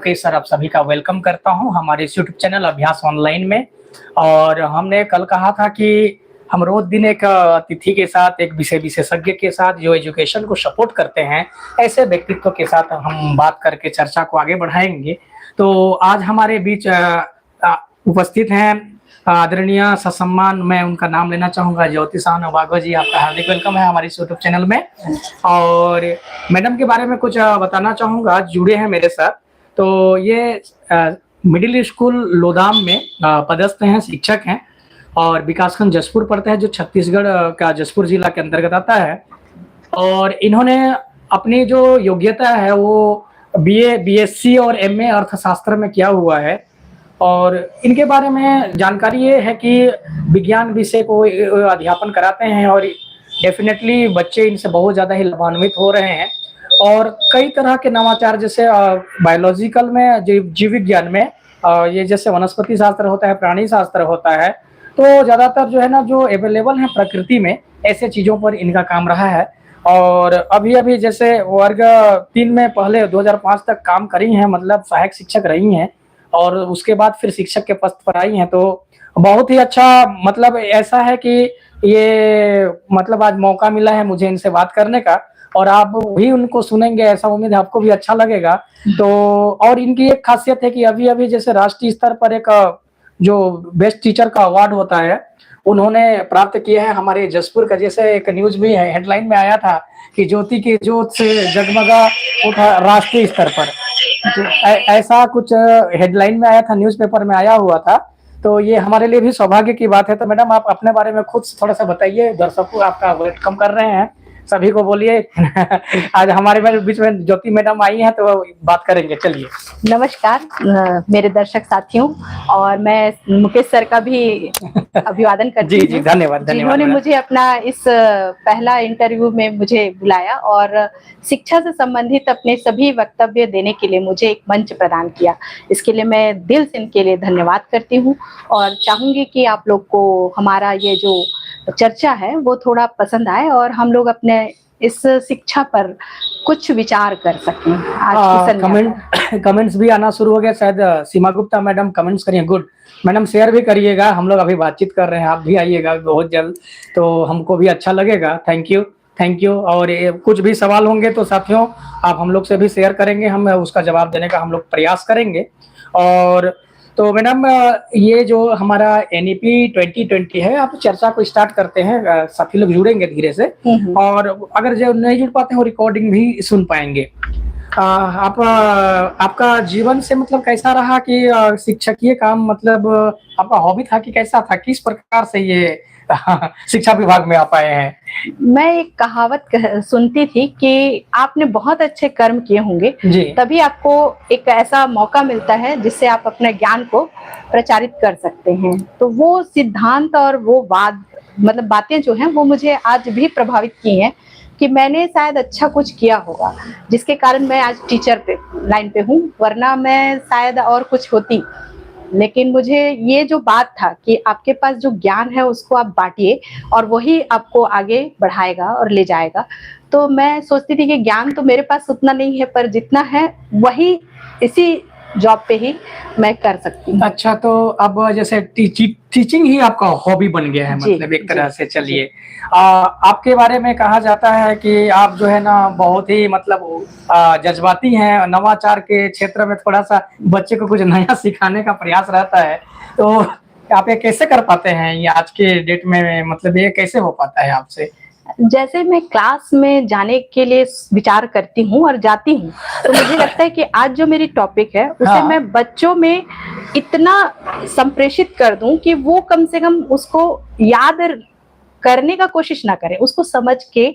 Okay sir, आप सभी का वेलकम करता हूं हमारे इस यूट्यूब चैनल अभ्यास ऑनलाइन में। और हमने कल कहा था कि हम रोज दिन एक अतिथि के साथ, एक विषय विशेषज्ञ के साथ जो एजुकेशन को सपोर्ट करते हैं, ऐसे व्यक्तित्व के साथ हम बात करके चर्चा को आगे बढ़ाएंगे। तो आज हमारे बीच उपस्थित हैं आदरणीय ससम्मान, मैं उनका नाम लेना चाहूँगा, ज्योति साहू भागवत जी। आपका हार्दिक वेलकम है हमारे इस यूट्यूब चैनल में। और मैडम के बारे में कुछ बताना चाहूँगा, जुड़े हैं मेरे साथ। तो ये मिडिल स्कूल लोदाम में पदस्थ हैं, शिक्षक हैं और विकासखंड जसपुर पड़ता है, जो छत्तीसगढ़ का जसपुर जिला के अंतर्गत आता है। और इन्होंने अपनी जो योग्यता है वो बीए, बीएससी और एमए अर्थशास्त्र में किया हुआ है। और इनके बारे में जानकारी ये है कि विज्ञान विषय को अध्यापन कराते हैं और डेफिनेटली बच्चे इनसे बहुत ज़्यादा ही लाभान्वित हो रहे हैं। और कई तरह के नवाचार, जैसे बायोलॉजिकल में, जीव विज्ञान में, ये जैसे वनस्पति शास्त्र होता है, प्राणी शास्त्र होता है, तो ज़्यादातर जो है ना, जो अवेलेबल है प्रकृति में, ऐसे चीज़ों पर इनका काम रहा है। और अभी अभी जैसे वर्ग 3 में पहले 2005 तक काम करी हैं, मतलब सहायक शिक्षक रही हैं और उसके बाद फिर शिक्षक के पद पर आई हैं। तो बहुत ही अच्छा, मतलब ऐसा है कि ये मतलब आज मौका मिला है मुझे इनसे बात करने का, और आप भी उनको सुनेंगे, ऐसा उम्मीद है आपको भी अच्छा लगेगा। तो और इनकी एक खासियत है कि अभी अभी जैसे राष्ट्रीय स्तर पर एक जो बेस्ट टीचर का अवार्ड होता है, उन्होंने प्राप्त किया है हमारे जसपुर का। जैसे एक न्यूज भी है, हेडलाइन में आया था कि ज्योति की जोत से जगमगा उठा राष्ट्रीय स्तर पर, ऐसा कुछ हेडलाइन में आया था, न्यूज़पेपर में आया हुआ था। तो ये हमारे लिए भी सौभाग्य की बात है। तो मैडम, आप अपने बारे में खुद थोड़ा सा बताइए, दर्शकों आपका वेलकम कर रहे हैं, सभी को बोलिए। आज हमारे बीच में ज्योति मैडम आई हैं तो बात करेंगे, चलिए। नमस्कार मेरे दर्शक साथियों, और मैं मुकेश सर का भी अभिवादन करती हूँ। जी, धन्यवाद। जिन्होंने मुझे अपना इस पहला इंटरव्यू में मुझे बुलाया और शिक्षा से संबंधित अपने सभी वक्तव्य देने के लिए मुझे एक मंच प्रदान किया। इसके लिए मैं दिल से इनके लिए धन्यवाद करती हूँ और चाहूंगी कि आप लोग को हमारा ये जो चर्चा है वो थोड़ा पसंद आए और हम लोग अपने इस शिक्षा पर कुछ विचार कर सकें। आज की कमेंट्स भी आना शुरू हो गया, शायद सीमा गुप्ता मैडम कमेंट्स करिए। गुड मैडम, शेयर भी करिएगा, हम लोग अभी बातचीत कर रहे हैं, आप भी आइएगा बहुत जल्द, तो हमको भी अच्छा लगेगा। Thank you, thank you. और कुछ भी सवाल होंगे तो साथियों आप हम लोग से भी शेयर करेंगे, हम उसका जवाब देने का हम लोग प्रयास करेंगे। और तो मैडम, ये जो हमारा NEP 2020 है, आप चर्चा को स्टार्ट करते हैं, साथी लोग जुड़ेंगे धीरे से, और अगर जो नहीं जुड़ पाते हैं वो रिकॉर्डिंग भी सुन पाएंगे। आपका जीवन से मतलब कैसा रहा कि शिक्षकीय काम, मतलब आपका हॉबी था कि कैसा था, किस प्रकार से ये शिक्षा विभाग में आ पाए हैं? मैं एक कहावत सुनती थी कि आपने बहुत अच्छे कर्म किए होंगे, तभी आपको एक ऐसा मौका मिलता है जिससे आप अपने ज्ञान को प्रचारित कर सकते हैं। तो वो सिद्धांत और वो मतलब बातें जो हैं वो मुझे आज भी प्रभावित की हैं कि मैंने शायद अच्छा कुछ किया होगा, जिसके कारण मैं आज टीचर पे लाइन पे हूँ, वरना मैं शायद और कुछ होती। लेकिन मुझे ये जो बात था कि आपके पास जो ज्ञान है उसको आप बांटिए और वही आपको आगे बढ़ाएगा और ले जाएगा। तो मैं सोचती थी कि ज्ञान तो मेरे पास उतना नहीं है, पर जितना है वही इसी जॉब पे ही मैं कर सकती हूँ। अच्छा, तो अब जैसे टीचिंग ही आपका हॉबी बन गया है, मतलब एक तरह से। चलिए, आपके बारे में कहा जाता है कि आप जो है ना बहुत ही मतलब जज्बाती हैं, नवाचार के क्षेत्र में थोड़ा सा बच्चे को कुछ नया सिखाने का प्रयास रहता है। तो आप ये कैसे कर पाते हैं ये आज के डेट में, मतलब ये कैसे हो पाता है आपसे? जैसे मैं क्लास में जाने के लिए विचार करती हूँ और जाती हूँ, तो मुझे लगता है कि आज जो मेरी टॉपिक है उसे मैं बच्चों में इतना संप्रेषित कर दूं कि वो कम से कम उसको याद करने का कोशिश ना करें, उसको समझ के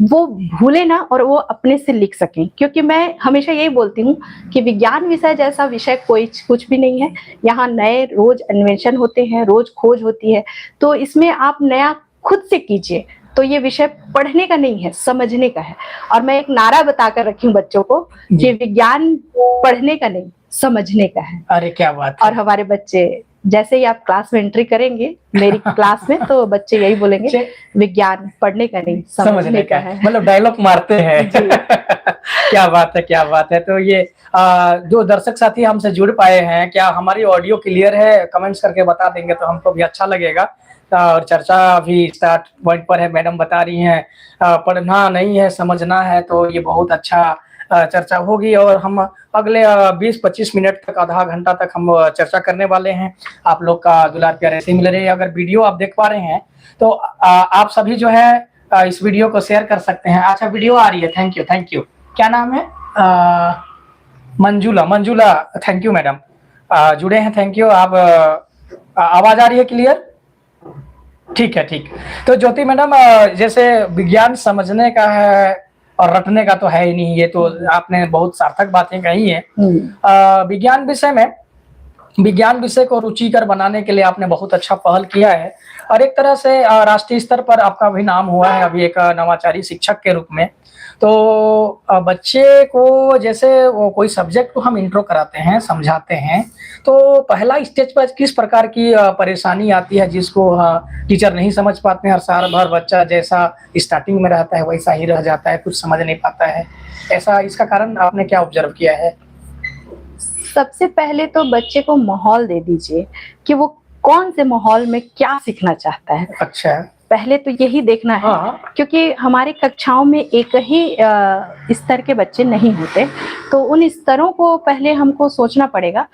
वो भूले ना और वो अपने से लिख सकें। क्योंकि मैं हमेशा यही बोलती हूँ कि विज्ञान विषय जैसा विषय कोई कुछ भी नहीं है। यहाँ नए रोज इन्वेंशन होते हैं, रोज खोज होती है, तो इसमें आप नया खुद से कीजिए। तो ये विषय पढ़ने का नहीं है, समझने का है। और मैं एक नारा बताकर रखी हूँ बच्चों को कि विज्ञान पढ़ने का नहीं, समझने का है। अरे क्या बात है। और हमारे बच्चे जैसे ही आप क्लास में एंट्री करेंगे मेरी क्लास में, तो बच्चे यही बोलेंगे विज्ञान पढ़ने का नहीं समझने का है। मतलब डायलॉग मारते हैं। क्या बात है, क्या बात है। तो ये जो दर्शक साथी हमसे जुड़ पाए हैं, क्या हमारी ऑडियो क्लियर है? कमेंट्स करके बता देंगे तो हमको भी अच्छा लगेगा। और चर्चा भी स्टार्ट पॉइंट पर है, मैडम बता रही हैं पढ़ना नहीं है समझना है, तो ये बहुत अच्छा चर्चा होगी। और हम अगले 20-25 मिनट तक, आधा घंटा तक हम चर्चा करने वाले हैं। आप लोग का दुलार प्यार ऐसे मिल रहे हैं। अगर वीडियो आप देख पा रहे हैं तो आप सभी जो है इस वीडियो को शेयर कर सकते हैं। अच्छा, वीडियो आ रही है, थैंक यू थैंक यू। क्या नाम है? मंजुला, थैंक यू मैडम, जुड़े हैं, थैंक यू। आप आवाज आ रही है क्लियर? ठीक है, ठीक। तो ज्योति मैडम, जैसे विज्ञान समझने का है और रटने का तो है ही नहीं, ये तो आपने बहुत सार्थक बातें कही है। विज्ञान विषय को रुचिकर बनाने के लिए आपने बहुत अच्छा पहल किया है और एक तरह से राष्ट्रीय स्तर पर आपका भी नाम हुआ है अभी एक नवाचारी शिक्षक के रूप में। तो बच्चे को जैसे वो कोई सब्जेक्ट को हम इंट्रो कराते हैं, समझाते हैं, तो पहला स्टेज पर किस प्रकार की परेशानी आती है जिसको टीचर नहीं समझ पाते हैं और साल भर बच्चा जैसा स्टार्टिंग में रहता है वैसा ही रह जाता है, कुछ समझ नहीं पाता है, ऐसा इसका कारण आपने क्या ऑब्जर्व किया है? सबसे पहले तो बच्चे को माहौल दे दीजिए कि वो कौन से माहौल में क्या सीखना चाहता है। अच्छा, पहले तो यही देखना है। क्योंकि हमारी कक्षाओं में एक ही स्तर के बच्चे नहीं होते, तो उन स्तरों को पहले हमको सोचना पड़ेगा।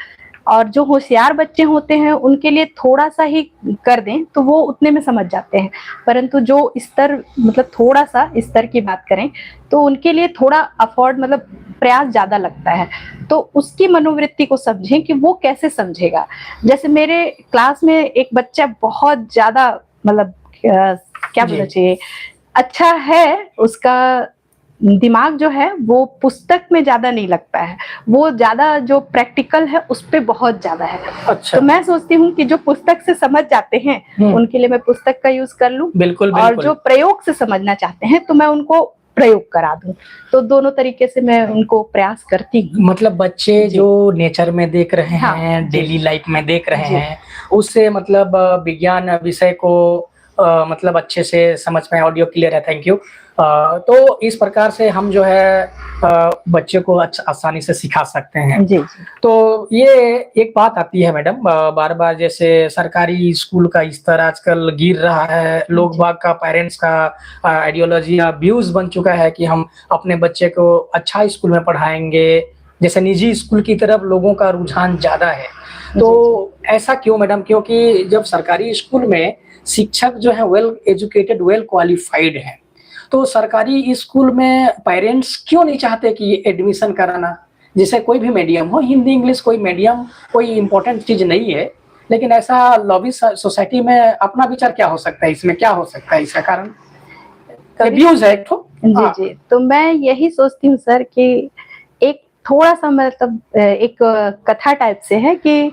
और जो होशियार बच्चे होते हैं उनके लिए थोड़ा सा ही कर दें तो वो उतने में समझ जाते हैं, परंतु जो स्तर मतलब थोड़ा सा स्तर की बात करें तो उनके लिए थोड़ा अफोर्ड मतलब प्रयास ज्यादा लगता है। तो उसकी मनोवृत्ति को समझें कि वो कैसे समझेगा। जैसे मेरे क्लास में एक बच्चा बहुत ज्यादा मतलब क्या बोलना चाहिए, अच्छा है, उसका दिमाग जो है वो पुस्तक में ज्यादा नहीं लगता है, वो ज्यादा जो प्रैक्टिकल है उस पे बहुत ज्यादा है। अच्छा। तो मैं सोचती हूँ कि जो पुस्तक से समझ जाते हैं उनके लिए मैं पुस्तक का यूज कर लूं, बिल्कुल, और जो प्रयोग से समझना चाहते हैं तो मैं उनको प्रयोग करा दूं। तो दोनों तरीके से मैं उनको प्रयास करती हूँ। मतलब बच्चे जो नेचर में देख रहे हैं, डेली लाइफ में देख रहे हैं, उससे मतलब विज्ञान विषय को मतलब अच्छे से समझ पाए। ऑडियो क्लियर है, थैंक यू। तो इस प्रकार से हम जो है बच्चे को आसानी से सिखा सकते हैं। जी। तो ये एक बात आती है मैडम, बार बार जैसे सरकारी स्कूल का स्तर आजकल गिर रहा है, लोग बाग का, पेरेंट्स का आइडियोलॉजी या व्यूज बन चुका है कि हम अपने बच्चे को अच्छा स्कूल में पढ़ाएंगे, जैसे निजी स्कूल की तरफ लोगों का रुझान ज्यादा है। तो ऐसा क्यों मैडम? क्योंकि जब सरकारी स्कूल में शिक्षक जो है वेल एजुकेटेड, वेल क्वालिफाइड है, तो सरकारी स्कूल में पेरेंट्स क्यों नहीं चाहते कि एडमिशन कराना? जैसे कोई भी मीडियम हो, हिंदी इंग्लिश कोई मीडियम कोई इम्पोर्टेंट चीज नहीं है, लेकिन ऐसा लॉबी सोसाइटी में अपना विचार क्या हो सकता है, इसमें क्या हो सकता है, इसका कारण व्यूज है तो? जी। तो मैं यही सोचती हूँ सर कि एक थोड़ा सा मतलब एक कथा टाइप से है कि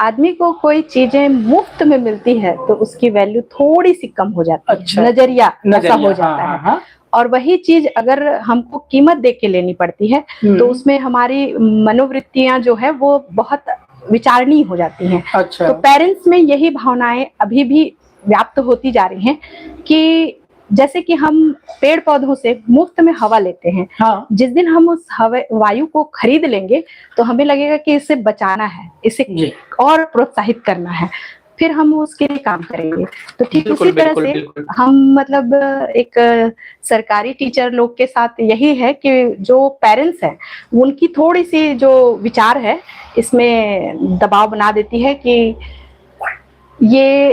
आदमी को कोई चीजें मुफ्त में मिलती है तो उसकी वैल्यू थोड़ी सी कम हो जाती है। अच्छा, नजरिया ऐसा हो जाता है। और वही चीज अगर हमको कीमत दे के लेनी पड़ती है तो उसमें हमारी मनोवृत्तियां जो है वो बहुत विचारणीय हो जाती हैं। अच्छा। तो पेरेंट्स में यही भावनाएं अभी भी व्याप्त होती जा रही हैं कि जैसे कि हम पेड़ पौधों से मुफ्त में हवा लेते हैं, जिस दिन हम उस वायु को खरीद लेंगे तो हमें लगेगा कि इसे बचाना है, इसे और प्रोत्साहित करना है, फिर हम उसके लिए काम करेंगे। तो ठीक उसी तरह से हम मतलब एक सरकारी टीचर लोग के साथ यही है कि जो पेरेंट्स हैं उनकी थोड़ी सी जो विचार है इसमें दबाव बना देती है कि ये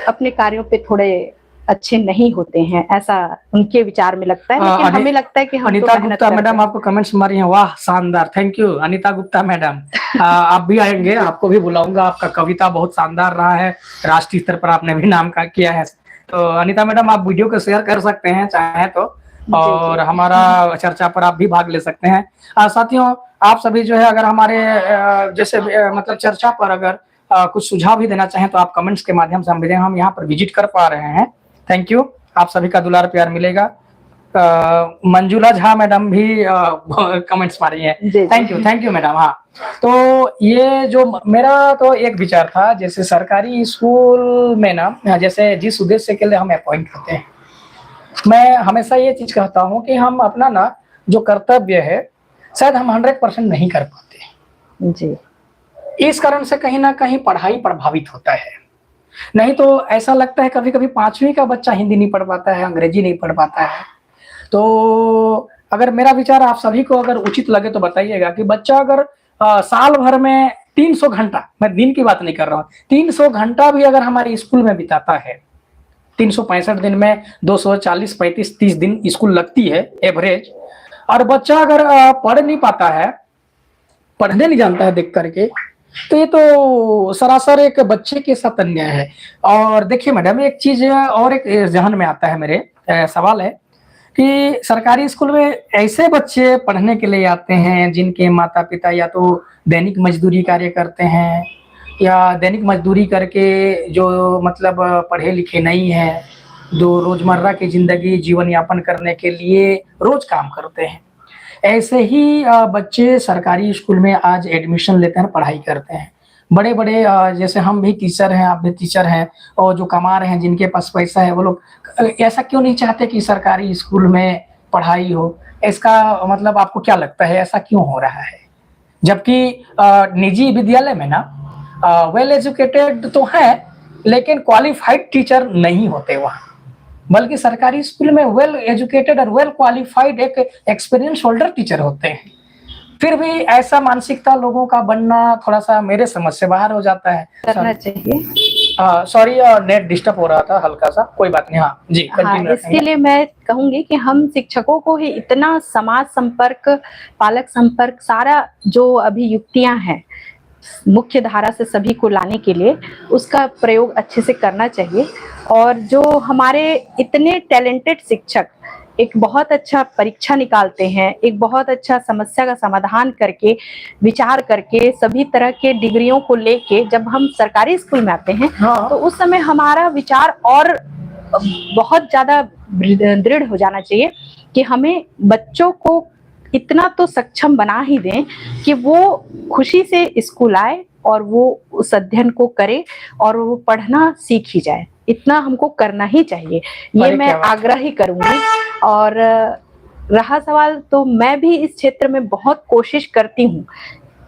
अपने कार्यों पे थोड़े अच्छे नहीं होते हैं, ऐसा उनके विचार में लगता है। लेकिन हमें लगता है कि हम अनीता गुप्ता मैडम आपको कमेंट्स मारी हैं, वाह शानदार, thank you Anita Gupta madam. आप भी आएंगे, आपको भी बुलाऊंगा, आपका कविता बहुत शानदार रहा है, राष्ट्रीय स्तर पर आपने भी नाम किया है। तो अनीता मैडम आप वीडियो को शेयर कर सकते हैं चाहे तो, और हमारा चर्चा पर आप भी भाग ले सकते हैं। साथियों, आप सभी जो है अगर हमारे जैसे मतलब चर्चा पर अगर कुछ सुझाव भी देना चाहें तो आप कमेंट्स के माध्यम से हम यहाँ पर विजिट कर पा रहे हैं। थैंक यू, आप सभी का दुलार प्यार मिलेगा। मंजुला झा मैडम भी कमेंट्स मारी है। Thank you madam. हाँ, तो ये जो मेरा तो एक विचार था, जैसे सरकारी स्कूल में ना, जैसे जिस उद्देश्य के लिए हम अपॉइंट होते हैं, मैं हमेशा ये चीज कहता हूँ कि हम अपना ना जो कर्तव्य है शायद हम 100% नहीं कर पाते जी। इस कारण से कहीं ना कहीं पढ़ाई प्रभावित होता है। नहीं तो ऐसा लगता है कभी कभी 5वीं का बच्चा हिंदी नहीं पढ़ पाता है, अंग्रेजी नहीं पढ़ पाता है। तो अगर मेरा विचार आप सभी को अगर उचित लगे तो बताइएगा कि बच्चा अगर साल भर में 300 घंटा, मैं दिन की बात नहीं कर रहा हूँ, 300 घंटा भी अगर हमारे स्कूल में बिताता है, 365 दिन में 240, 35, 30 दिन स्कूल लगती है एवरेज, और बच्चा अगर पढ़ नहीं पाता है, पढ़ने नहीं जानता है देख करके, तो ये तो सरासर एक बच्चे के साथ अन्याय है। और देखिए मैडम, एक चीज और एक जहन में आता है, मेरे सवाल है कि सरकारी स्कूल में ऐसे बच्चे पढ़ने के लिए आते हैं जिनके माता पिता या तो दैनिक मजदूरी कार्य करते हैं, या दैनिक मजदूरी करके जो मतलब पढ़े लिखे नहीं है, जो रोजमर्रा की जिंदगी जीवन यापन करने के लिए रोज काम करते हैं, ऐसे ही बच्चे सरकारी स्कूल में आज एडमिशन लेते हैं, पढ़ाई करते हैं। बड़े बड़े जैसे हम भी टीचर हैं, आप भी टीचर हैं, और जो कमा रहे हैं, जिनके पास पैसा है, वो लोग ऐसा क्यों नहीं चाहते कि सरकारी स्कूल में पढ़ाई हो? इसका मतलब आपको क्या लगता है, ऐसा क्यों हो रहा है? जबकि निजी विद्यालय में ना वेल एजुकेटेड तो है, लेकिन क्वालिफाइड टीचर नहीं होते वहाँ, बल्कि सरकारी स्कूल में वेल एजुकेटेड और वेल क्वालिफाइड एक एक्सपीरियंस होल्डर टीचर होते हैं। फिर भी ऐसा मानसिकता लोगों का बनना थोड़ा सा मेरे समझ से बाहर हो जाता है। करना चाहिए। सॉरी, नेट डिस्टर्ब हो रहा था हल्का सा, कोई बात नहीं। हाँ जी, हाँ, इसके लिए मैं कहूंगी कि हम शिक्षकों को ही इतना समाज संपर्क, पालक संपर्क, सारा जो अभी युक्तियां हैं मुख्य धारा से सभी को लाने के लिए, उसका प्रयोग अच्छे से करना चाहिए। और जो हमारे इतने टैलेंटेड शिक्षक एक बहुत अच्छा परीक्षा निकालते हैं, एक बहुत अच्छा समस्या का समाधान करके, विचार करके, सभी तरह के डिग्रियों को लेके जब हम सरकारी स्कूल में आते हैं, तो उस समय हमारा विचार और बहुत ज्यादा दृढ़ हो जाना चाहिए कि हमें बच्चों को इतना तो सक्षम बना ही दें कि वो खुशी से स्कूल आए और वो उस अध्ययन को करे और वो पढ़ना सीख ही जाए। इतना हमको करना ही चाहिए, ये मैं आग्रह ही करूंगी। और रहा सवाल, तो मैं भी इस क्षेत्र में बहुत कोशिश करती हूँ।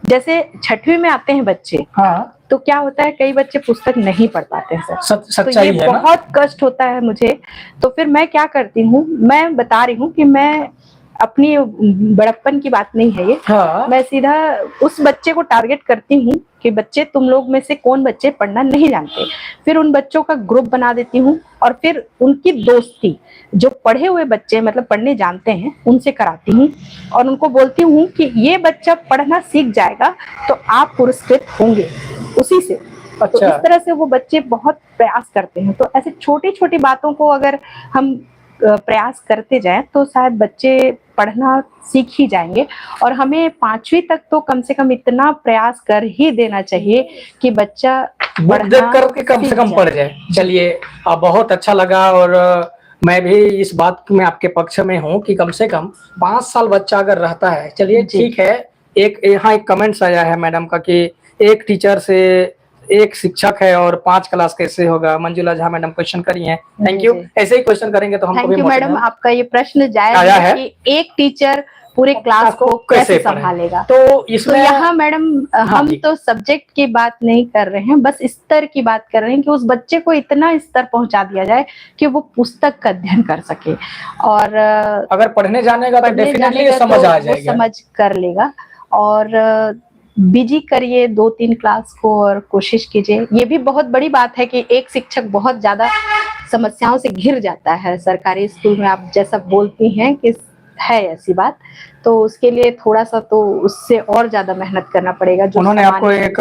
जैसे 6वीं में आते हैं बच्चे, हाँ, तो क्या होता है, कई बच्चे पुस्तक नहीं पढ़ पाते हैं सर, तो ये बहुत कष्ट होता है मुझे। तो फिर मैं क्या करती हूँ, मैं बता रही हूँ कि मैं अपनी बड़प्पन की बात नहीं है ये, हाँ। मैं सीधा उस बच्चे को टारगेट करती हूँ कि बच्चे, तुम लोग में से कौन बच्चे पढ़ना नहीं जानते, फिर उन बच्चों का ग्रुप बना देती हूँ और फिर उनकी दोस्ती जो पढ़े हुए बच्चे मतलब पढ़ने जानते हैं उनसे कराती हूँ और उनको बोलती हूँ कि ये बच्चा पढ़ना सीख जाएगा तो आप पुरस्कृत होंगे उसी से। अच्छा। तो इस तरह से वो बच्चे बहुत प्रयास करते हैं। तो ऐसे छोटी छोटी बातों को अगर हम प्रयास करते जाएं तो शायद बच्चे पढ़ना सीख ही जाएंगे। और हमें 5वीं तक तो कम से कम इतना प्रयास कर ही देना चाहिए कि बच्चा देख करके कम से कम पढ़ जाए। चलिए, बहुत अच्छा लगा, और मैं भी इस बात में आपके पक्ष में हूँ कि कम से कम 5 साल बच्चा अगर रहता है, चलिए ठीक है। एक यहाँ एक कमेंट्स आया है मैडम का कि एक टीचर से एक शिक्षक है और 5 क्लास कैसे होगा। मंजुला झा मैडम क्वेश्चन करी हैं, थैंक यू। ऐसे ही क्वेश्चन करेंगे तो हमको भी मैडम, आपका ये प्रश्न जायज है कि एक टीचर पूरे क्लास को कैसे संभालेगा। तो इसमें तो यहाँ मैडम हम तो सब्जेक्ट की बात नहीं कर रहे हैं, बस स्तर की बात कर रहे हैं कि उस बच्चे को इतना स्तर पहुंचा दिया जाए कि वो पुस्तक का अध्ययन कर सके, और अगर पढ़ने जानेगा तो डेफिनेटली समझ आ जाएगा, समझ कर लेगा। और बिजी करिए 2-3 क्लास को और कोशिश कीजिए। ये भी बहुत बड़ी बात है कि एक शिक्षक बहुत ज्यादा समस्याओं से घिर जाता है सरकारी स्कूल में, आप जैसा बोलती हैं कि है ऐसी बात, तो उसके लिए थोड़ा सा तो उससे और ज्यादा मेहनत करना पड़ेगा। जो उन्होंने आपको एक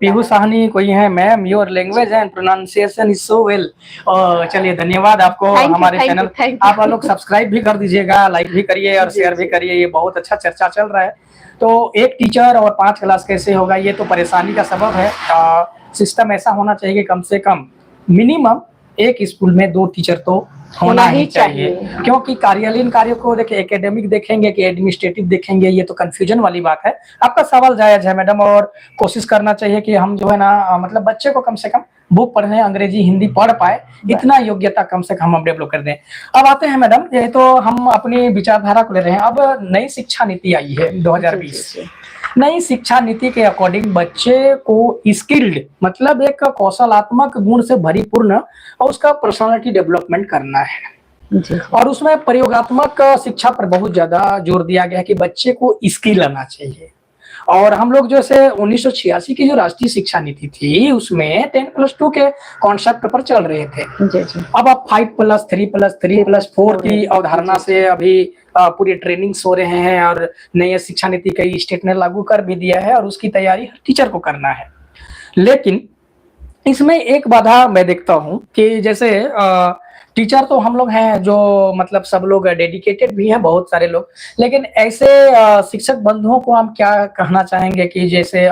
पीहू साहनी कोई है, ma'am your language and pronunciation is so well. और चलिए, धन्यवाद आपको। हमारे चैनल आप लोग सब्सक्राइब भी कर दीजिएगा, लाइक भी करिए और शेयर भी करिए। ये बहुत अच्छा चर्चा चल रहा है। तो एक टीचर और 5 क्लास कैसे होगा, ये तो परेशानी का सबब है। सिस्टम ऐसा होना चाहिए कि कम से कम मिनिमम एक स्कूल में 2 टीचर तो होना ही चाहिए, क्योंकि कार्यालयीन कार्यों को देखिए, एकेडमिक देखेंगे कि एडमिनिस्ट्रेटिव देखेंगे, ये तो कंफ्यूजन वाली बात है। आपका सवाल जायज है मैडम, और कोशिश करना चाहिए कि हम जो है ना मतलब बच्चे को कम से कम बुक पढ़ने, अंग्रेजी हिंदी पढ़ पाए, इतना योग्यता कम से कम हम डेवलप कर दें। अब आते हैं मैडम, ये तो हम अपनी विचारधारा को ले रहे हैं। अब नई शिक्षा नीति आई है 2020। नई शिक्षा नीति के अकॉर्डिंग बच्चे को स्किल्ड मतलब एक कौशलात्मक गुण से भरीपूर्ण और उसका पर्सनालिटी डेवलपमेंट करना है। और उसमें प्रयोगात्मक शिक्षा पर बहुत ज्यादा जोर दिया गया है कि बच्चे को स्किल आना चाहिए। और हम लोग जैसे 1986 की जो राष्ट्रीय शिक्षा नीति थी उसमें 10+2 के कॉन्सेप्ट पर चल रहे थे। अब आप 5+3+3+4 की अवधारणा से अभी पूरी ट्रेनिंग्स हो रहे हैं, और नई शिक्षा नीति कई स्टेट ने लागू कर भी दिया है, और उसकी तैयारी हर टीचर को करना है। लेकिन इसमें एक बाधा मैं देखता हूँ कि जैसे टीचर तो हम लोग हैं जो मतलब सब लोग डेडिकेटेड भी हैं, बहुत सारे लोग, लेकिन ऐसे शिक्षक बंधुओं को हम क्या कहना चाहेंगे कि जैसे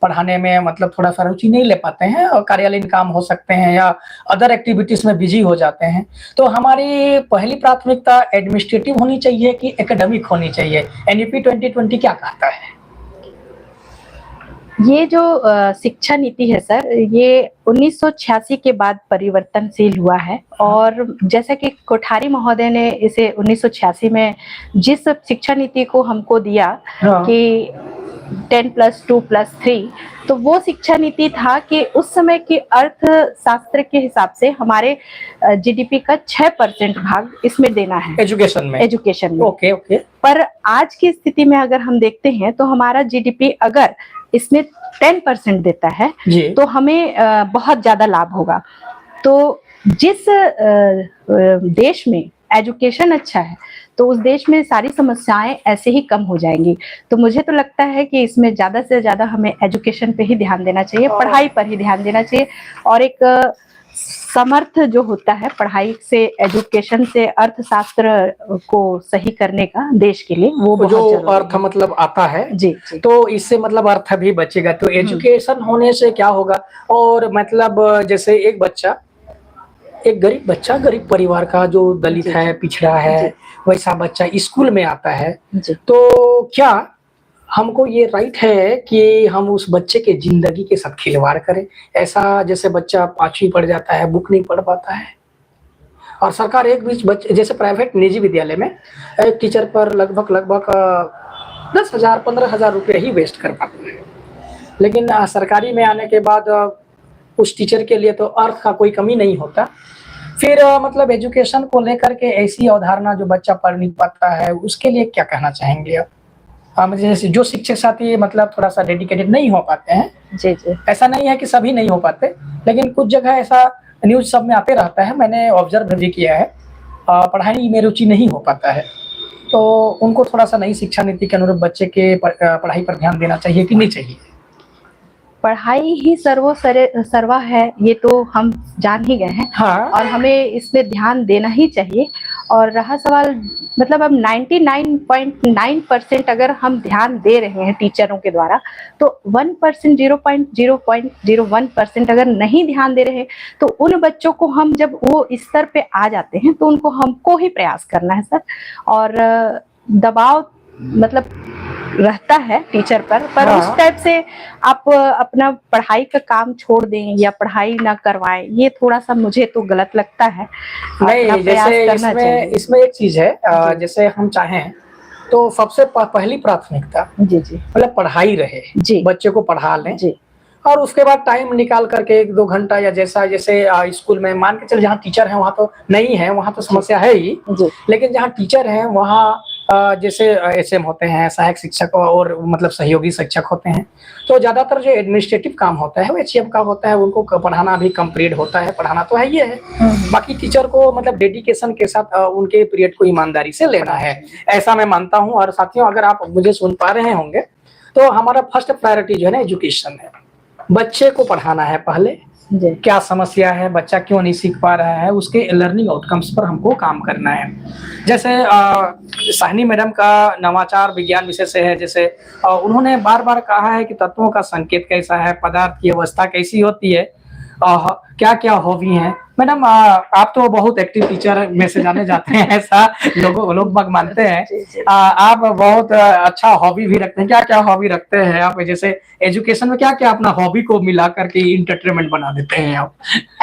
पढ़ाने में मतलब थोड़ा सा रुचि नहीं ले पाते हैं, और कार्यालयीन काम हो सकते हैं या अदर एक्टिविटीज में बिजी हो जाते हैं। तो हमारी पहली प्राथमिकता एडमिनिस्ट्रेटिव होनी चाहिए कि एकेडमिक होनी चाहिए? एनईपी 2020 क्या कहता है? ये जो शिक्षा नीति है सर, ये 1986 के बाद परिवर्तनशील हुआ है। और जैसा कि कोठारी महोदय ने इसे 1986 में जिस शिक्षा नीति को हमको दिया कि 10+2+3, तो वो शिक्षा नीति था कि उस समय के अर्थशास्त्र के हिसाब से हमारे जीडीपी का 6% भाग इसमें देना है एजुकेशन में। ओके। पर आज की स्थिति में अगर हम देखते हैं तो हमारा जीडीपी अगर इसमें 10% देता है तो हमें बहुत ज्यादा लाभ होगा। तो जिस देश में एजुकेशन अच्छा है तो उस देश में सारी समस्याएं ऐसे ही कम हो जाएंगी। तो मुझे तो लगता है कि इसमें ज्यादा से ज्यादा हमें एजुकेशन पे ही ध्यान देना चाहिए, पढ़ाई पर ही ध्यान देना चाहिए। और एक समर्थ जो होता है पढ़ाई से, एजुकेशन से अर्थशास्त्र को सही करने का देश के लिए, वो जो अर्थ मतलब आता है जी। तो इससे मतलब अर्थ भी बचेगा। तो एजुकेशन होने से क्या होगा? और मतलब जैसे एक गरीब बच्चा, गरीब परिवार का जो दलित है, पिछड़ा है, वैसा बच्चा स्कूल में आता है, तो क्या हमको ये राइट है कि हम उस बच्चे के जिंदगी के साथ खिलवाड़ करें? ऐसा जैसे बच्चा 5वीं पढ़ जाता है, बुक नहीं पढ़ पाता है, और सरकार एक बीच बच्चे जैसे प्राइवेट निजी विद्यालय में एक टीचर पर लगभग 10,000 15,000 रुपये ही वेस्ट कर पाते हैं। लेकिन सरकारी में आने के बाद उस टीचर के लिए तो अर्थ का कोई कमी नहीं होता। फिर मतलब एजुकेशन को लेकर के ऐसी अवधारणा जो बच्चा पढ़ नहीं पाता है, उसके लिए क्या कहना चाहेंगे आप? जैसे जो शिक्षक साथी मतलब थोड़ा सा डेडिकेटेड नहीं हो पाते हैं, जी। ऐसा नहीं है कि सभी नहीं हो पाते, लेकिन कुछ जगह ऐसा न्यूज सब में आते रहता है, मैंने ऑब्जर्व भी किया है, पढ़ाई में रुचि नहीं हो पाता है। तो उनको थोड़ा सा नई शिक्षा नीति के अनुरूप बच्चे के पढ़ाई पर ध्यान देना चाहिए कि नहीं चाहिए? पढ़ाई ही सर्वा है, ये तो हम जान ही गए हैं। और हमें इसमें ध्यान देना ही चाहिए। और रहा सवाल मतलब अब 99.9% अगर हम ध्यान दे रहे हैं टीचरों के द्वारा, तो 1% 0.01% अगर नहीं ध्यान दे रहे हैं, तो उन बच्चों को हम जब वो स्तर पे आ जाते हैं तो उनको हमको ही प्रयास करना है सर। और दबाव मतलब रहता है टीचर पर उस टाइप से आप अपना पढ़ाई का काम छोड़ दें या पढ़ाई ना करवाएं, ये थोड़ा सा मुझे तो गलत लगता है। नहीं, जैसे इसमें एक चीज है, जैसे हम चाहें तो सबसे पहली प्राथमिकता जी मतलब पढ़ाई रहे, बच्चे को पढ़ा लें जी। और उसके बाद टाइम निकाल करके 1-2 घंटा या जैसे स्कूल में मान के चल, जहाँ टीचर है वहाँ तो नहीं है, वहाँ तो समस्या है ही, लेकिन जहाँ टीचर है वहाँ जैसे एसएम होते हैं, सहायक शिक्षक और मतलब सहयोगी शिक्षक होते हैं, तो ज्यादातर जो एडमिनिस्ट्रेटिव काम होता है वो एचएम का होता है, उनको पढ़ाना भी कंप्लीट होता है, पढ़ाना तो है ही है। बाकी टीचर को मतलब डेडिकेशन के साथ उनके पीरियड को ईमानदारी से लेना है, ऐसा मैं मानता हूँ। और साथियों, अगर आप मुझे सुन पा रहे होंगे तो हमारा फर्स्ट प्रायोरिटी जो है ना एजुकेशन है, बच्चे को पढ़ाना है पहले। क्या समस्या है, बच्चा क्यों नहीं सीख पा रहा है, उसके लर्निंग आउटकम्स पर हमको काम करना है। जैसे साहनी मैडम का नवाचार विज्ञान विषय से है, जैसे उन्होंने बार बार कहा है कि तत्वों का संकेत कैसा है, पदार्थ की अवस्था कैसी होती है, क्या क्या हॉबी है मैडम? आप तो बहुत एक्टिव टीचर में से जाने जाते हैं, ऐसा लोग बाग मानते हैं। जी, जी। आप बहुत अच्छा हॉबी भी रखते हैं, क्या क्या हॉबी रखते हैं आप? जैसे एजुकेशन में क्या क्या अपना हॉबी को मिला करके इंटरटेनमेंट बना देते हैं आप?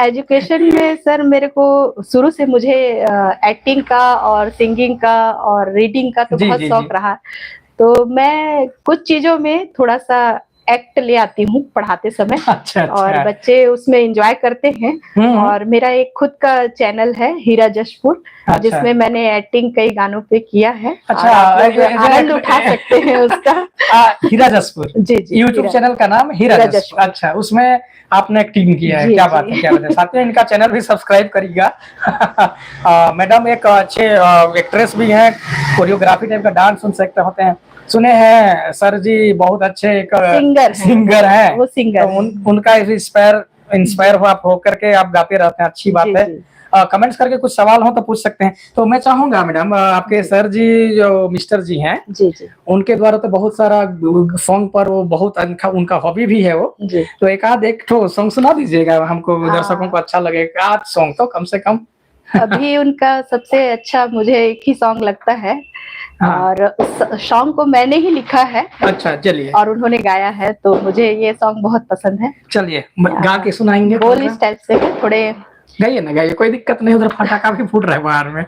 एजुकेशन में सर मेरे को शुरू से मुझे एक्टिंग का और सिंगिंग का और रीडिंग का तो जी बहुत जी जी। शौक रहा। तो मैं कुछ चीज़ों में थोड़ा-सा एक्ट ले आती हूँ पढ़ाते समय अच्छा और अच्छा। बच्चे उसमें एन्जॉय करते हैं। हम्म। और मेरा एक खुद का चैनल है हीरा जशपुर, अच्छा जिसमें मैंने एक्टिंग कई गानों पे किया है अच्छा। और आप लोग आनंद उठा सकते हैं उसका। हीरा जसपुर जी, जी, यूट्यूब हीरा चैनल का नाम हीरा हीरा जसपुर। जशपुर। अच्छा, उसमें आपने एक्टिंग किया है, जी, क्या बात है, जी। क्या बात है। साथियों, इनका चैनल भी सब्सक्राइब करिएगा। मैडम एक अच्छे एक्ट्रेस भी हैं, कोरियोग्राफी टाइप का डांस सुन सकते होते हैं, सुने हैं सर जी बहुत अच्छे एक सिंगर हैं सिंगर हैं। वो सिंगर तो हैं। उनका इंस्पायर हुआ आप होकर के आप गाते रहते हैं, अच्छी बात जी, है। जी। कमेंट्स करके कुछ सवाल हो तो पूछ सकते हैं। तो मैं चाहूंगा मैडम, आपके जी। सर जी जो मिस्टर जी हैं, जी, जी। उनके द्वारा तो बहुत सारा सॉन्ग पर वो बहुत उनका हॉबी भी है वो। जी। तो एक ठो सॉन्ग सुना दीजिएगा हमको, दर्शकों को हाँ। अच्छा लगेगा। 8 सॉन्ग तो कम से कम। अभी उनका सबसे अच्छा मुझे एक ही सॉन्ग लगता है हाँ। और उस सॉन्ग को मैंने ही लिखा है अच्छा, चलिए और उन्होंने गाया है, तो मुझे ये सॉन्ग बहुत पसंद है। चलिए गा के सुनाएंगे बोल थोड़ा इस सा। टाइप से है थोड़े। गाइए ना, गाइए, कोई दिक्कत नहीं, उधर फटाका भी फूट रहा है बाहर में।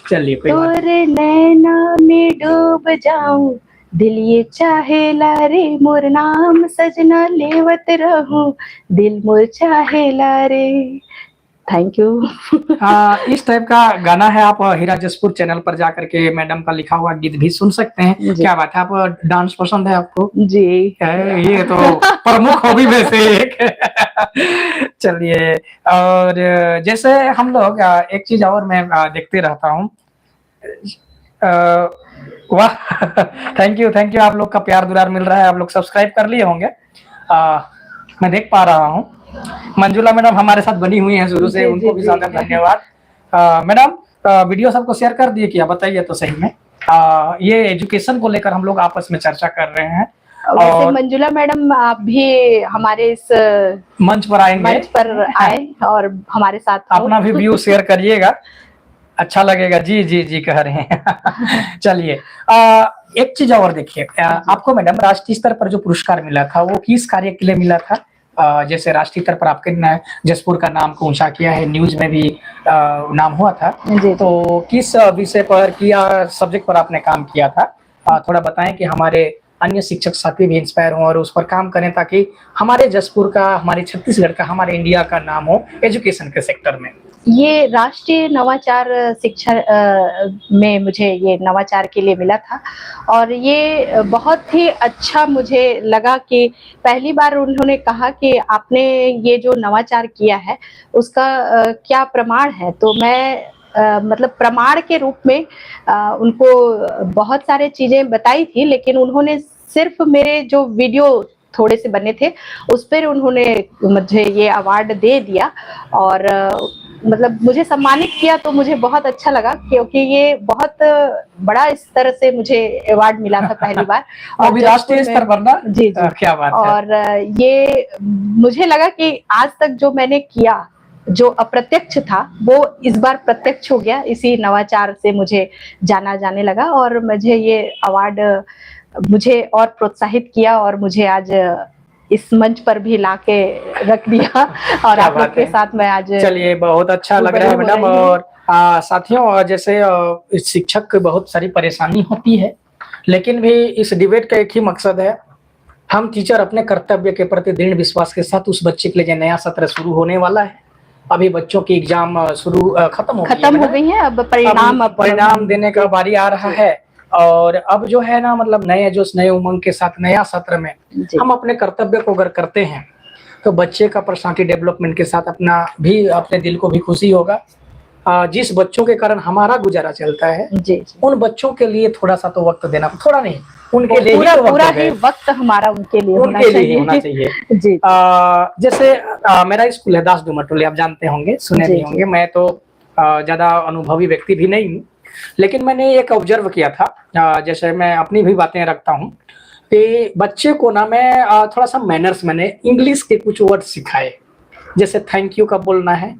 चलिए कोई बात नहीं। तोरे नैना में डूब जाऊं, दिल ये चाहेला रे मोर नाम सजना लेवत रहूं, दिल मोर चाहेला रे। Thank you. इस टाइप का गाना है, आप हीरा जसपुर चैनल पर जाकर के मैडम का लिखा हुआ गीत भी सुन सकते हैं। जी। क्या बात है, आप डांस पसंद है आपको? जी। ये तो प्रमुख हॉबी में से एक है। चलिए, और जैसे हम लोग एक चीज और मैं देखते रहता हूँ। वाह। थैंक यू, आप लोग का प्यार दुलार मिल रहा है, आप लोग सब्सक्राइब कर लिए होंगे। मैं देख पा रहा हूँ मंजुला मैडम हमारे साथ बनी हुई हैं शुरू से, जी, उनको जी, भी जी। ज्यादा धन्यवाद। मैडम, वीडियो सबको शेयर कर दिए क्या, बताइए तो सही में। ये एजुकेशन को लेकर हम लोग आपस में चर्चा कर रहे हैं वैसे और मंजुला मैडम आप भी हमारे इस मंच पर आएंगे, मंच पर आए और हमारे साथ हो। अपना भी व्यू शेयर करिएगा, अच्छा लगेगा। जी जी जी कह रहे हैं। चलिए, एक चीज और देखिए, आपको मैडम राष्ट्रीय स्तर पर जो पुरस्कार मिला था वो किस कार्य के लिए मिला था? जैसे राष्ट्रीय स्तर पर आपके जसपुर का नाम को ऊंचा किया है, न्यूज में भी नाम हुआ था। जी, तो किस विषय पर किया, सब्जेक्ट पर आपने काम किया था? थोड़ा बताएं कि हमारे अन्य शिक्षक साथी भी इंस्पायर हों और उस पर काम करें, ताकि हमारे जसपुर का, हमारे छत्तीसगढ़ का, हमारे इंडिया का नाम हो एजुकेशन के सेक्टर में। ये राष्ट्रीय नवाचार शिक्षा में मुझे ये नवाचार के लिए मिला था और ये बहुत ही अच्छा मुझे लगा कि पहली बार उन्होंने कहा कि आपने ये जो नवाचार किया है उसका क्या प्रमाण है। तो मैं मतलब प्रमाण के रूप में उनको बहुत सारे चीजें बताई थी, लेकिन उन्होंने सिर्फ मेरे जो वीडियो थोड़े से बने थे उस पर उन्होंने मुझे ये अवार्ड दे दिया और मतलब मुझे सम्मानित किया। तो मुझे बहुत अच्छा लगा क्योंकि ये बहुत बड़ा स्तर से मुझे अवार्ड मिला था पहली बार। और भी राष्ट्रीय स्तर पर ना? जी जी। क्या बात है। और ये मुझे लगा कि आज तक जो मैंने किया, जो अप्रत्यक्ष था वो इस बार प्रत्यक्ष हो गया। इसी नवाचार से मुझे जाना जाने लगा और मुझे ये अवार्ड मुझे और प्रोत्साहित किया और मुझे आज इस मंच पर भी लाके रख दिया और आप लोग के साथ मैं आज। चलिए, बहुत अच्छा लग रहा है मैडम। और साथियों, जैसे शिक्षक की बहुत सारी परेशानी होती है, लेकिन भी इस डिबेट का एक ही मकसद है, हम टीचर अपने कर्तव्य के प्रति दृढ़ विश्वास के साथ उस बच्चे के लिए जो नया सत्र शुरू होने वाला है, अभी बच्चों की एग्जाम खत्म हो गई है, अब परिणाम देने का बारी आ रहा है। और अब जो है ना, मतलब नए जोश, नए उमंग के साथ नया सत्र में हम अपने कर्तव्य को अगर करते हैं तो बच्चे का पर्सनालिटी डेवलपमेंट के साथ अपने दिल को भी खुशी होगा। जिस बच्चों के कारण हमारा गुजारा चलता है, जी, उन बच्चों के लिए थोड़ा सा तो वक्त देना, थोड़ा नहीं, उनके लिए पूरा ही वक्त हमारा उनके लिए होना चाहिए। जी। जैसे मेरा स्कूल है दास डूमरटोली, आप जानते होंगे, सुने भी होंगे। मैं तो ज्यादा अनुभवी व्यक्ति भी नहीं हूँ, लेकिन मैंने एक ऑब्जर्व किया था। जैसे मैं अपनी भी बातें रखता हूँ। कि बच्चे को ना मैं थोड़ा सा मैनर्स, मैंने इंग्लिश के कुछ वर्ड सिखाए, जैसे थैंक यू कब बोलना है,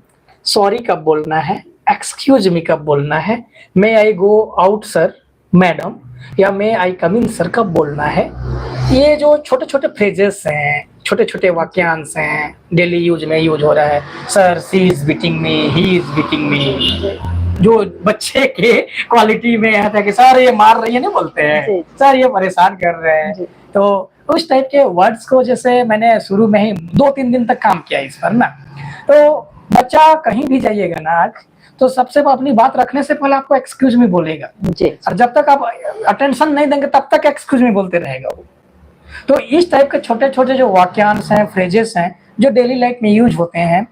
सॉरी कब बोलना है, एक्सक्यूज मी कब बोलना है, मे आई गो आउट सर मैडम, या मे आई कम इन सर कब बोलना है। ये जो छोटे छोटे फ्रेजेस हैं, छोटे छोटे वाक्यांश हैं, डेली यूज में यूज हो रहा है। Sir she is beating me, he is beating me, जो बच्चे के क्वालिटी में है कि सर ये मार रही है, नहीं बोलते हैं, सर ये परेशान कर रहे हैं। तो उस टाइप के वर्ड्स को जैसे मैंने शुरू में ही 2-3 दिन तक काम किया इस पर ना, तो बच्चा कहीं भी जाइएगा ना आज, तो सबसे अपनी बात रखने से पहले आपको एक्सक्यूज मी बोलेगा जी। और जब तक आप अटेंशन नहीं देंगे तब तक एक्सक्यूज मी बोलते रहेगा वो। तो इस टाइप के छोटे छोटे जो वाक्यांश हैं, फ्रेजेस हैं, जो डेली लाइफ में यूज होते हैं,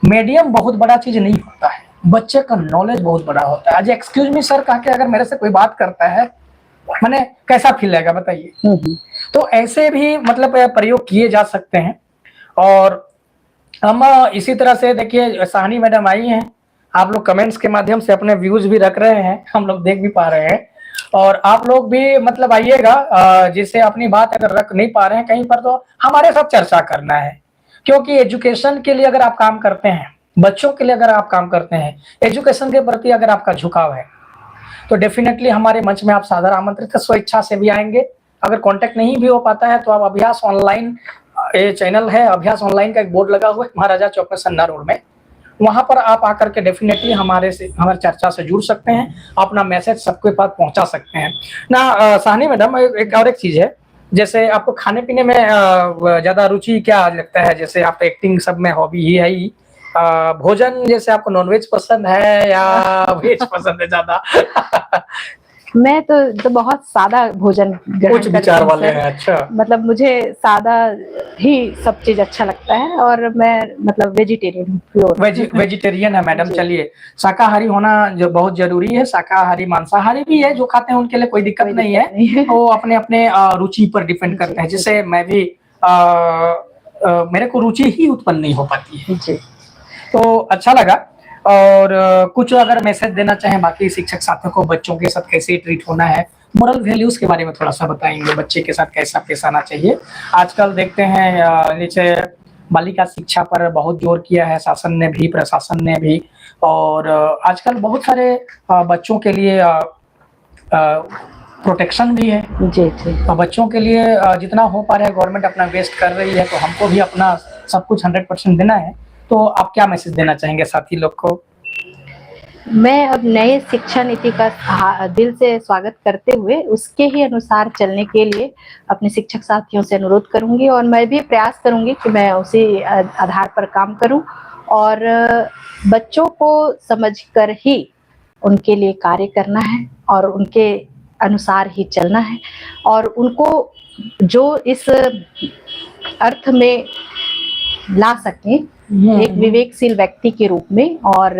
मीडियम बहुत बड़ा चीज नहीं होता है, बच्चे का नॉलेज बहुत बड़ा होता है। आज एक्सक्यूज मी सर कह के अगर मेरे से कोई बात करता है, मैंने कैसा फील लगेगा बताइए। तो ऐसे भी मतलब प्रयोग किए जा सकते हैं। और हम इसी तरह से देखिए, साहनी मैडम आई हैं, आप लोग कमेंट्स के माध्यम से अपने व्यूज भी रख रहे हैं, हम लोग देख भी पा रहे हैं। और आप लोग भी मतलब आइएगा, जिसे अपनी बात अगर रख नहीं पा रहे हैं कहीं पर, तो हमारे साथ चर्चा करना है। क्योंकि एजुकेशन के लिए अगर आप काम करते हैं, बच्चों के लिए अगर आप काम करते हैं, एजुकेशन के प्रति अगर आपका झुकाव है, तो डेफिनेटली हमारे मंच में आप सादर आमंत्रित है, स्वेच्छा से भी आएंगे। अगर कांटेक्ट नहीं भी हो पाता है तो आप अभ्यास ऑनलाइन, ये चैनल है अभ्यास ऑनलाइन का, एक बोर्ड लगा हुआ है महाराजा चौक में, सन्ना रोड में, वहां पर आप आकर के डेफिनेटली हमारे चर्चा से जुड़ सकते हैं, अपना मैसेज सबके पास पहुंचा सकते हैं ना। साहनी मैडम, एक और एक चीज है, जैसे आपको खाने पीने में ज्यादा रुचि क्या लगता है? जैसे आप एक्टिंग सब में हॉबी ही है ही, भोजन जैसे आपको नॉनवेज पसंद है या वेज पसंद है ज्यादा? मैं तो बहुत सादा भोजन कुछ विचार वाले हैं। अच्छा, मतलब मुझे सादा ही सब चीज अच्छा लगता है, और मैं मतलब वेजिटेरियन हूँ। वेजिटेरियन है मैडम। चलिए, शाकाहारी होना जो बहुत जरूरी है। शाकाहारी मांसाहारी भी है, जो खाते हैं उनके लिए कोई दिक्कत नहीं है, वो अपने अपने रुचि पर डिपेंड करते हैं। जैसे मैं भी मेरे को रुचि ही उत्पन्न नहीं हो पाती है। तो अच्छा लगा। और कुछ अगर मैसेज देना चाहें बाकी शिक्षक साथियों को, बच्चों के साथ कैसे ट्रीट होना है, मोरल वैल्यूज के बारे में थोड़ा सा बताएंगे, बच्चे के साथ कैसा पेश आना चाहिए? आजकल देखते हैं नीचे बालिका शिक्षा पर बहुत जोर किया है शासन ने भी, प्रशासन ने भी, और आजकल बहुत सारे बच्चों के लिए प्रोटेक्शन भी है जी। और बच्चों के लिए जितना हो पा रहा है गवर्नमेंट अपना बेस्ट कर रही है, तो हमको भी अपना सब कुछ 100% देना है। तो आप क्या मैसेज देना चाहेंगे साथी लोग को? मैं अब नए शिक्षा नीति का दिल से स्वागत करते हुए उसके ही अनुसार चलने के लिए अपने शिक्षक साथियों से अनुरोध करूंगी, और मैं भी प्रयास करूंगी कि मैं उसी आधार पर काम करूं, और बच्चों को समझकर ही उनके लिए कार्य करना है, और उनके अनुसार ही चलना है, और उनको जो इस अर्थ में ला सकें एक विवेकशील व्यक्ति के रूप में, और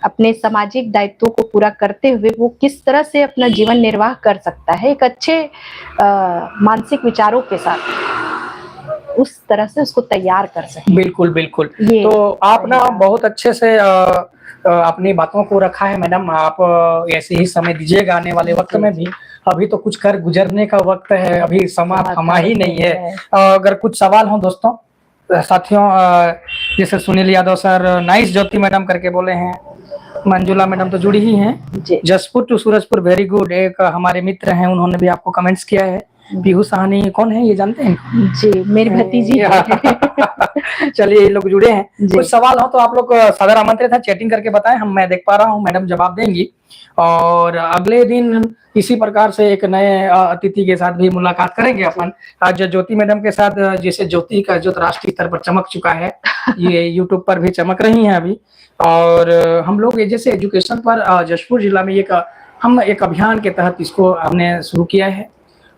अपने सामाजिक दायित्वों को पूरा करते हुए वो किस तरह से अपना जीवन निर्वाह कर सकता है, एक अच्छे मानसिक विचारों के साथ, उस तरह से उसको तैयार कर सके। बिल्कुल बिल्कुल। तो आप ना बहुत अच्छे से अपनी बातों को रखा है मैडम। आप ऐसे ही समय दीजिएगा आने वाले वक्त में भी। अभी तो कुछ कर गुजरने का वक्त है, अभी समा थमा ही नहीं है। अगर कुछ सवाल हो दोस्तों साथियों, जैसे Sunil Yadav sir nice Jyoti madam करके बोले हैं, मंजुला मैडम तो जुड़ी ही हैं, Jashpur to Surajpur very good, एक हमारे मित्र हैं उन्होंने भी आपको कमेंट्स किया है। पीहू साहनी कौन है ये जानते हैं? जी, मेरी भतीजी। चलिए, ये लोग जुड़े हैं। कुछ सवाल हो तो आप लोग सादर आमंत्रित है, चैटिंग करके बताएं, मैं देख पा रहा हूँ मैडम जवाब देंगी। और अगले दिन इसी प्रकार से एक नए अतिथि के साथ भी मुलाकात करेंगे अपन। आज ज्योति मैडम के साथ, जैसे ज्योति का जो राष्ट्रीय स्तर पर चमक चुका है, ये यूट्यूब पर भी चमक रही हैं अभी। और हम लोग जैसे एजुकेशन पर जशपुर जिला में हम एक अभियान के तहत इसको हमने शुरू किया है।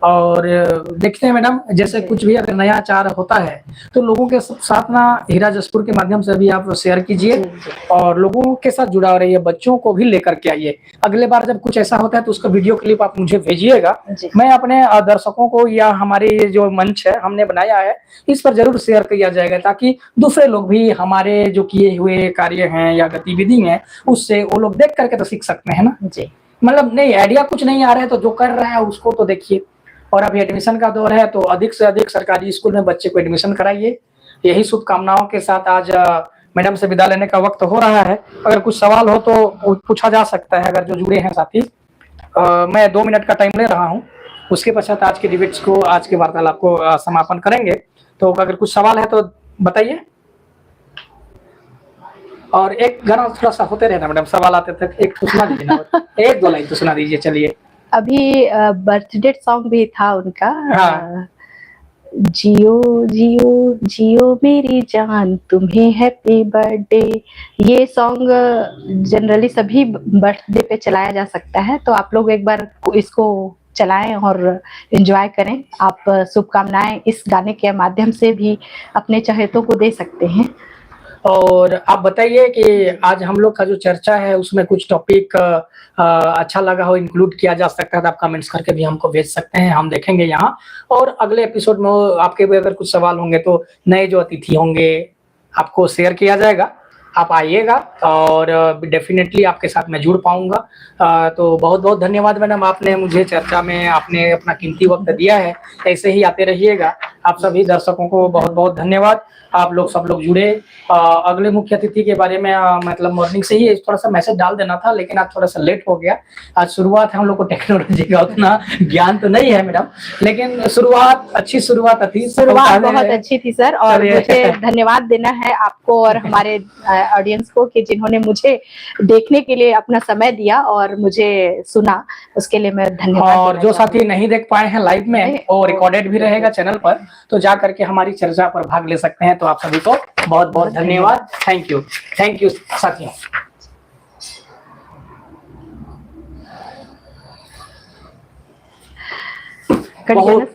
और देखते हैं मैडम, जैसे कुछ भी अगर नया आचार होता है तो लोगों के साथ ना हीरा जसपुर के माध्यम से भी आप शेयर कीजिए, और लोगों के साथ जुड़ा रहिए, बच्चों को भी लेकर के आइए। अगले बार जब कुछ ऐसा होता है तो उसका वीडियो क्लिप आप मुझे भेजिएगा, मैं अपने दर्शकों को, या हमारे जो मंच है हमने बनाया है इस पर जरूर शेयर किया जाएगा, ताकि दूसरे लोग भी हमारे जो किए हुए कार्य हैं या गतिविधि हैं उससे वो लोग देख करके तो सीख सकते हैं ना। मतलब नहीं आइडिया कुछ नहीं आ रहा है तो जो कर रहा है उसको तो देखिए, और अभी एडमिशन का दौर है, तो अधिक से अधिक सरकारी स्कूल में बच्चे को एडमिशन कराइए। यही शुभकामनाओं के साथ आज मैडम से विदा लेने का वक्त हो रहा है। अगर कुछ सवाल हो तो पूछा जा सकता है, अगर जो जुड़े हैं साथी। मैं 2 मिनट का टाइम ले रहा हूँ, उसके पश्चात आज के डिबेट्स को, आज के वार्तालाप को समापन करेंगे। तो अगर कुछ सवाल है तो बताइए, और एक गाना थोड़ा सा होते रहना मैडम, सवाल आते तक एक तो सुना दीजिए ना, 1-2 लाइन तो सुना दीजिए। चलिए, अभी बर्थडे सॉन्ग भी था उनका। हाँ। जियो जियो जियो मेरी जान, तुम्हें हैप्पी बर्थडे। ये सॉन्ग जनरली सभी बर्थडे पे चलाया जा सकता है, तो आप लोग एक बार इसको चलाएं और एंजॉय करें। आप शुभकामनाएं इस गाने के माध्यम से भी अपने चाहतों को दे सकते हैं। और आप बताइए कि आज हम लोग का जो चर्चा है उसमें कुछ टॉपिक अच्छा लगा हो, इंक्लूड किया जा सकता है तो आप कमेंट्स करके भी हमको भेज सकते हैं, हम देखेंगे यहाँ। और अगले एपिसोड में आपके भी अगर कुछ सवाल होंगे तो नए जो अतिथि होंगे आपको शेयर किया जाएगा, आप आइएगा और डेफिनेटली आपके साथ मैं जुड़ पाऊंगा। तो बहुत बहुत धन्यवाद मैडम, आपने मुझे चर्चा में आपने अपना कीमती वक्त दिया है। ऐसे ही आते रहिएगा। आप सभी दर्शकों को बहुत बहुत धन्यवाद, आप लोग सब लोग जुड़े। अगले मुख्य अतिथि के बारे में मतलब मॉर्निंग से ही थोड़ा सा मैसेज डाल देना था, लेकिन आज थोड़ा सा लेट हो गया। आज शुरुआत है, हम लोग को टेक्नोलॉजी का उतना ज्ञान तो नहीं है मैडम, लेकिन शुरुआत अच्छी शुरुआत थी। शुरुआत बहुत अच्छी थी सर, और मुझे धन्यवाद देना है आपको और हमारे ऑडियंस को कि जिन्होंने मुझे देखने के लिए अपना समय दिया और मुझे सुना, उसके लिए मैं धन्यवाद। और जो साथी नहीं देख पाए हैं लाइव में, वो रिकॉर्डेड भी रहेगा चैनल पर, तो जा करके हमारी चर्चा पर भाग ले सकते हैं। तो आप सभी को बहुत बहुत धन्यवाद। थैंक यू साथियों। कट गया ना सर?